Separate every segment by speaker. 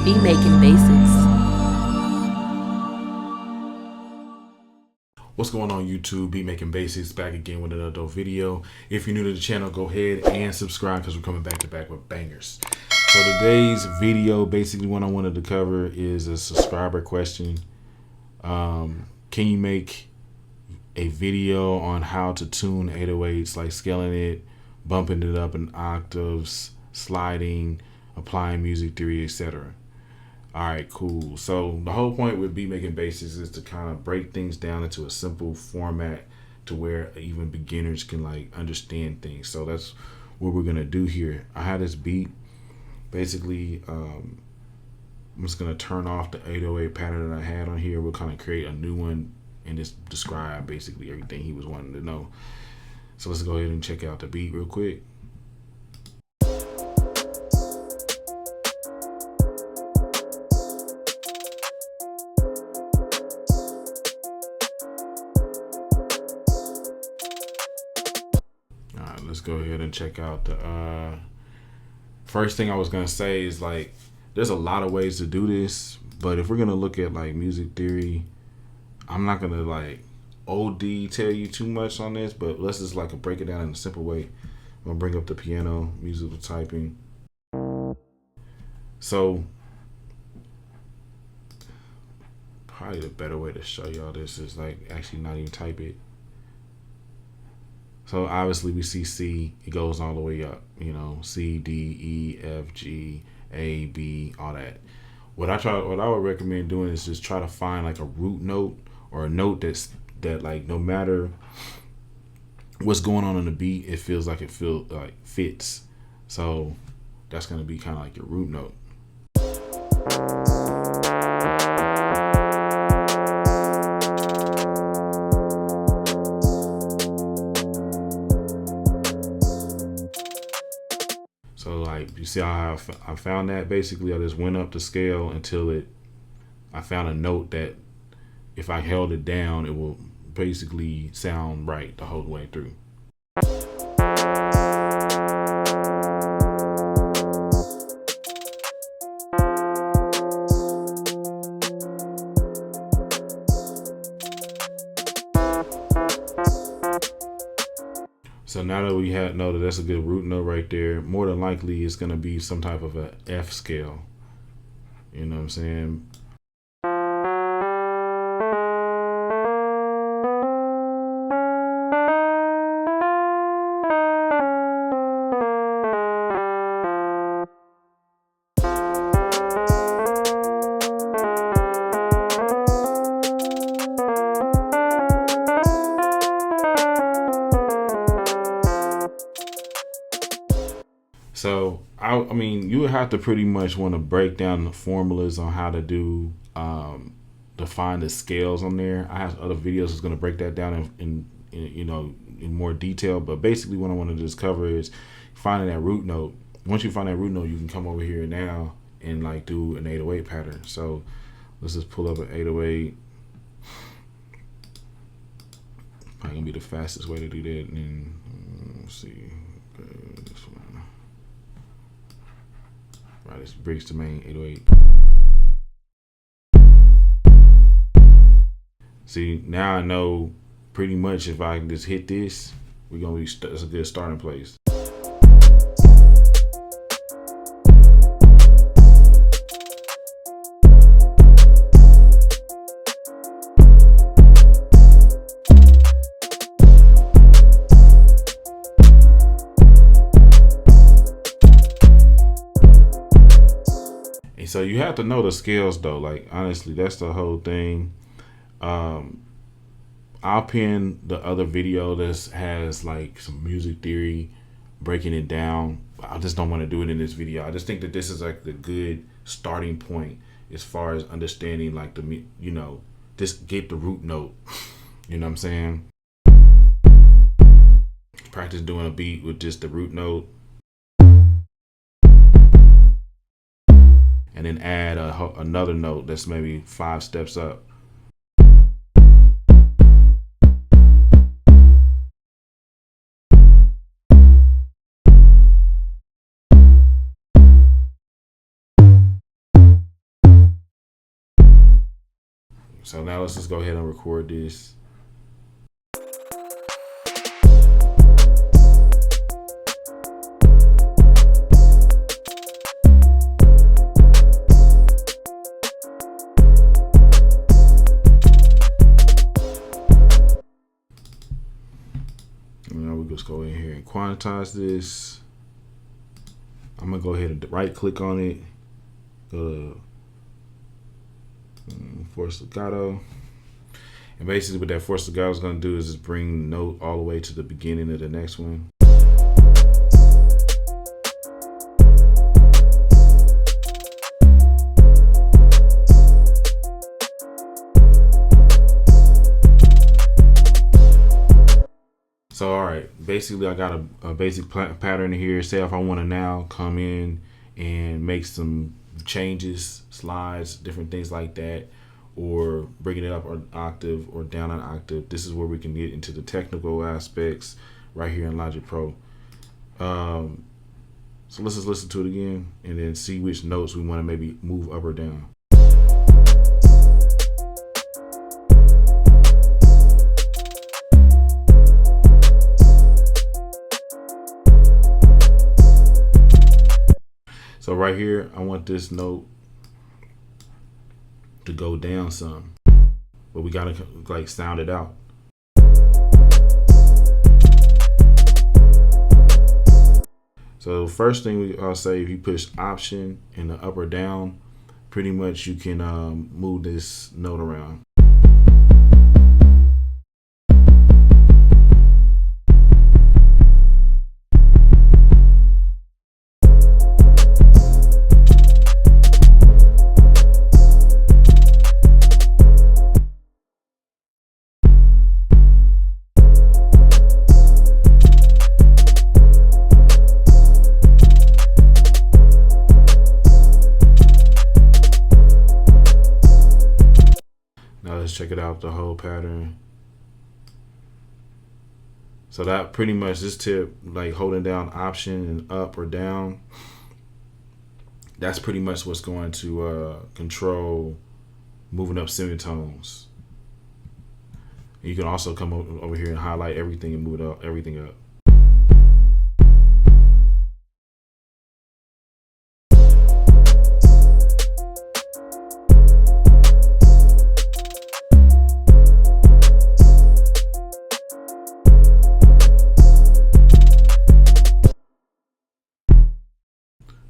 Speaker 1: Be making basics.
Speaker 2: What's going on YouTube? Be Making Basics back again with another dope video. If you're new to the channel, go ahead and subscribe because we're coming back to back with bangers. So today's video, basically what I wanted to cover is a subscriber question. Can you make a video on how to tune 808s, like scaling it, bumping it up in octaves, sliding, applying music theory, etc.? All right, cool. So the whole point with Be Making Basics is to kind of break things down into a simple format to where even beginners can like understand things. So that's what we're gonna do here. I had this beat. Basically, I'm just gonna turn off the 808 pattern that I had on here. We'll kind of create a new one and just describe basically everything he was wanting to know. So let's go ahead and check out the beat real quick. Let's go ahead and check out the first thing I was gonna say is like there's a lot of ways to do this, but if we're gonna look at like music theory, I'm not gonna like OD tell you too much on this, but let's just like break it down in a simple way. I'm gonna bring up the piano, musical typing. So probably the better way to show y'all this is like actually not even type it. So obviously we see C, it goes all the way up, you know, C, D, E, F, G, A, B, all that. What I would recommend doing is just try to find like a root note or a note that like no matter what's going on the beat, it feels like fits. So that's gonna be kind of like your root note. So like you see how I found that basically I just went up the scale until I found a note that if I held it down it will basically sound right the whole way through. So now that we know that that's a good root note right there, more than likely it's going to be some type of a F scale. You know what I'm saying? So I mean, you would have to pretty much want to break down the formulas on how to do define the scales on there. I have other videos that's going to break that down in you know in more detail. But basically, what I want to just cover is finding that root note. Once you find that root note, you can come over here now and like do an 808 pattern. So let's just pull up an 808. Probably gonna be the fastest way to do that. And let's see. This one. Right, this breaks the main 808. See, now I know pretty much if I can just hit this, we're gonna be that's a good starting place. So you have to know the scales though, like honestly that's the whole thing. I'll pin the other video that has like some music theory breaking it down. I just don't want to do it in this video. I just think that this is like the good starting point as far as understanding like the, you know, just get the root note. You know what I'm saying? Practice doing a beat with just the root note. And then add another note that's maybe 5 steps up. So now let's just go ahead and record this. Now we just go in here and quantize this. I'm gonna go ahead and right click on it, go to force legato, and basically what that force legato is gonna do is just bring the note all the way to the beginning of the next one. So all right, basically I got a basic pattern here. Say if I want to now come in and make some changes, slides, different things like that, or bringing it up an octave or down an octave. This is where we can get into the technical aspects right here in Logic Pro. So let's just listen to it again and then see which notes we want to maybe move up or down. So right here, I want this note to go down some, but we gotta like sound it out. So first thing I'll say, if you push Option in the up or down, pretty much you can move this note around. Now let's check it out, the whole pattern. So that pretty much, this tip, like holding down Option and up or down, that's pretty much what's going to control moving up semitones. You can also come over here and highlight everything and move it up, everything up.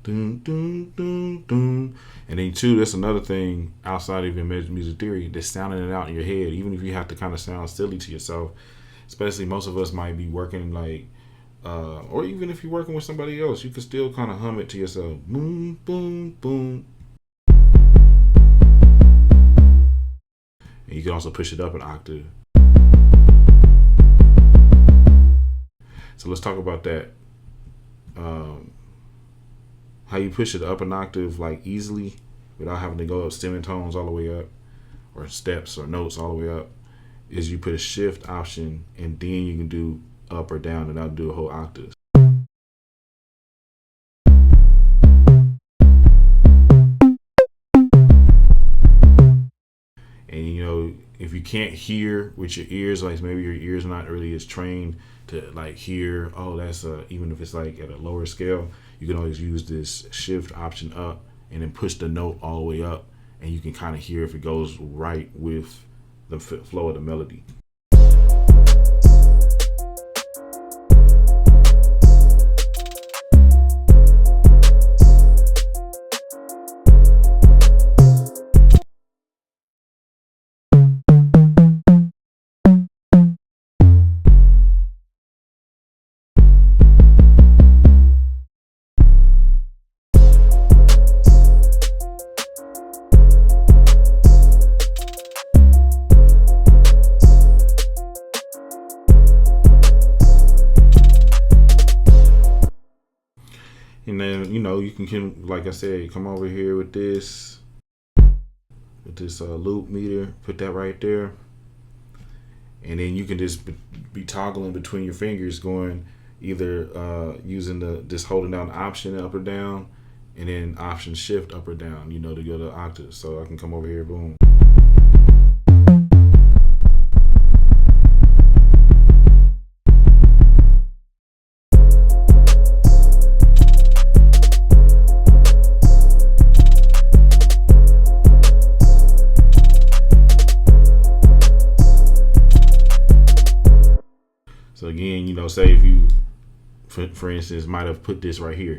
Speaker 2: Dun, dun, dun, dun. And then two, that's another thing outside of even music theory, that's sounding it out in your head, even if you have to kind of sound silly to yourself. Especially most of us might be working like, or even if you're working with somebody else, you can still kind of hum it to yourself. Boom, boom, boom. And you can also push it up an octave. So let's talk about that. How you push it up an octave like easily without having to go up semitones all the way up, or steps or notes all the way up, is you put a Shift Option and then you can do up or down, and I'll do a whole octave. And you know, if you can't hear with your ears, like maybe your ears are not really as trained to like hear, oh, that's even if it's like at a lower scale, you can always use this Shift Option up and then push the note all the way up, and you can kind of hear if it goes right with the flow of the melody. And then, you know, you can, like I said, come over here with this loop meter, put that right there. And then you can just be toggling between your fingers, going either using just holding down Option up or down, and then Option Shift up or down, you know, to go to octaves. So I can come over here, boom. So say if you, for instance, might have put this right here.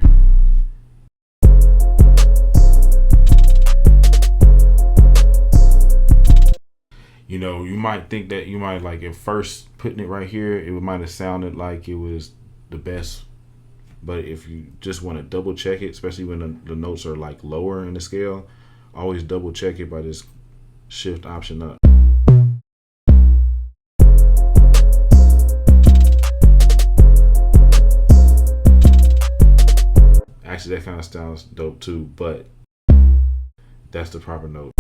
Speaker 2: You know, you might think that you might like at first putting it right here, it might have sounded like it was the best. But if you just want to double check it, especially when the notes are like lower in the scale, always double check it by just shift option up. Actually, that kind of sounds dope too, but that's the proper note.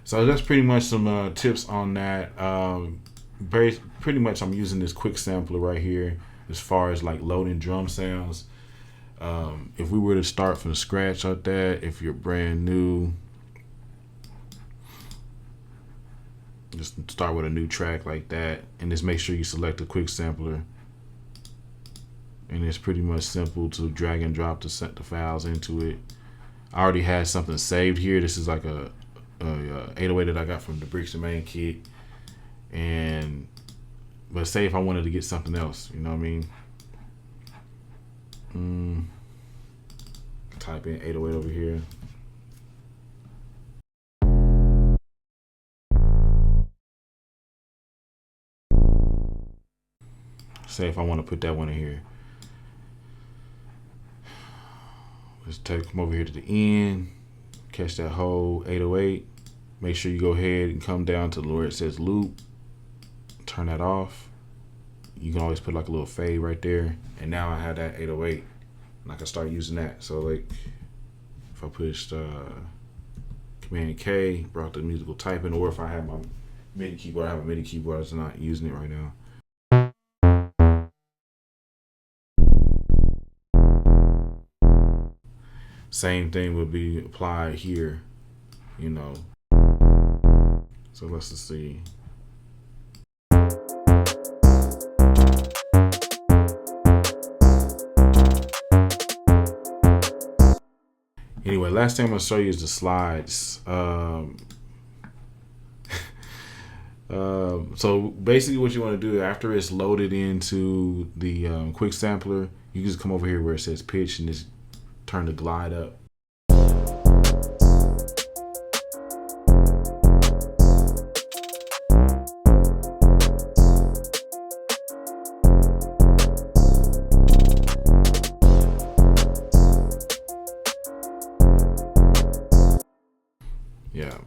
Speaker 2: So that's pretty much some tips on that. Pretty much I'm using this quick sampler right here as far as like loading drum sounds. If we were to start from scratch like that, if you're brand new, just start with a new track like that and just make sure you select a quick sampler. And it's pretty much simple to drag and drop to set the files into it. I already had something saved here. This is like a 808 that I got from the Bricks and Main kit. But say if I wanted to get something else, you know what I mean? Type in 808 over here. Say if I want to put that one in here. Let's come over here to the end, catch that whole 808. Make sure you go ahead and come down to where it says loop, turn that off. You can always put like a little fade right there. And now I have that 808 and I can start using that. So like if I pushed Command K, brought the musical typing, or if I have my MIDI keyboard, I have a MIDI keyboard, I'm not using it right now. Same thing would be applied here, you know. So let's just see. Anyway, last thing I'm gonna show you is the slides. So basically what you want to do after it's loaded into the quick sampler, you just come over here where it says pitch and just turn the glide up. Yeah.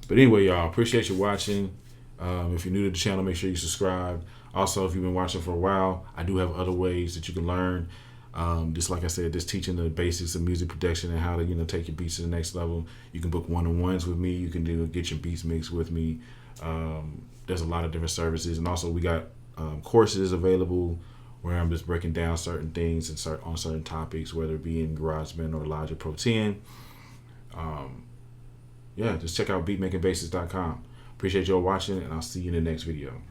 Speaker 2: But anyway, y'all, appreciate you watching. If you're new to the channel, make sure you subscribe. Also, if you've been watching for a while, I do have other ways that you can learn. Just like I said, just teaching the basics of music production and how to take your beats to the next level. You can book one-on-ones with me. You can get your beats mixed with me. There's a lot of different services, and also we got courses available where I'm just breaking down certain things and on certain topics, whether it be in GarageBand or Logic Pro 10. Yeah, just check out beatmakingbasics.com. Appreciate y'all watching, and I'll see you in the next video.